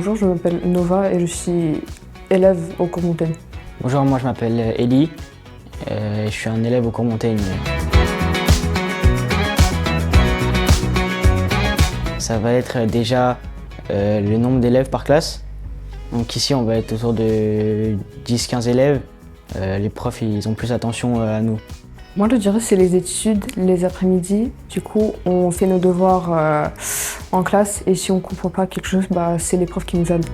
Bonjour, je m'appelle Nova et je suis élève au cours Montaigne. Bonjour, moi je m'appelle Eli, je suis un élève au cours Montaigne. Ça va être déjà le nombre d'élèves par classe. Donc ici on va être autour de 10-15 élèves. Les profs ils ont plus attention à nous. Moi je dirais c'est les études, les après-midi. Du coup on fait nos devoirs en classe et si on ne comprend pas quelque chose, c'est les profs qui nous aident.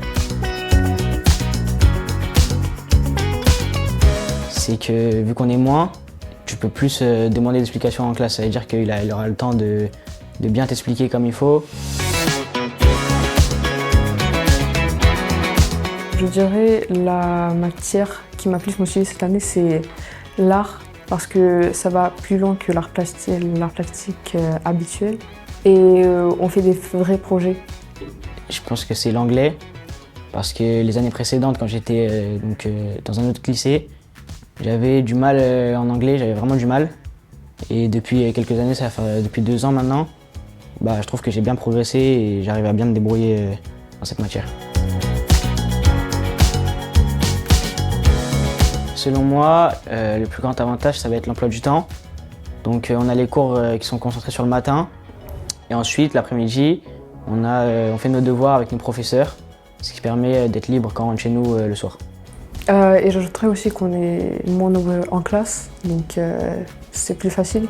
C'est que vu qu'on est moins, tu peux plus demander des explications en classe. Ça veut dire qu'il aura le temps de bien t'expliquer comme il faut. Je dirais la matière qui m'a plus motivée cette année, c'est l'art, parce que ça va plus loin que l'art plastique habituel. Et on fait des vrais projets. Je pense que c'est l'anglais, parce que les années précédentes, quand j'étais dans un autre lycée, j'avais du mal en anglais, j'avais vraiment du mal. Et depuis quelques années, ça fait depuis 2 ans maintenant, je trouve que j'ai bien progressé et j'arrive à bien me débrouiller dans cette matière. Selon moi, le plus grand avantage, ça va être l'emploi du temps. Donc on a les cours qui sont concentrés sur le matin. Et ensuite, l'après-midi, on fait nos devoirs avec nos professeurs, ce qui permet d'être libre quand on rentre chez nous le soir. Et j'ajouterais aussi qu'on est moins nombreux en classe, donc c'est plus facile.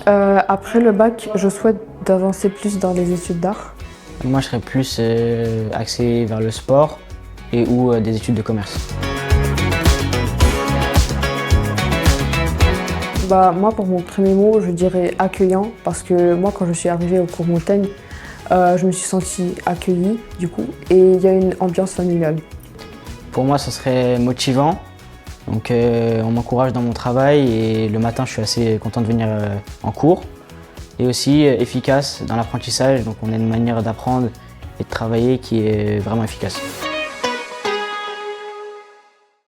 Après le bac, je souhaite d'avancer plus dans les études d'art. Moi, je serais plus axé vers le sport et ou des études de commerce. Moi, pour mon premier mot, je dirais accueillant, parce que moi, quand je suis arrivée au cours Montaigne, je me suis sentie accueillie, du coup, et il y a une ambiance familiale. Pour moi, ce serait motivant. Donc, on m'encourage dans mon travail et le matin, je suis assez content de venir en cours. Et aussi efficace dans l'apprentissage, donc on a une manière d'apprendre et de travailler qui est vraiment efficace.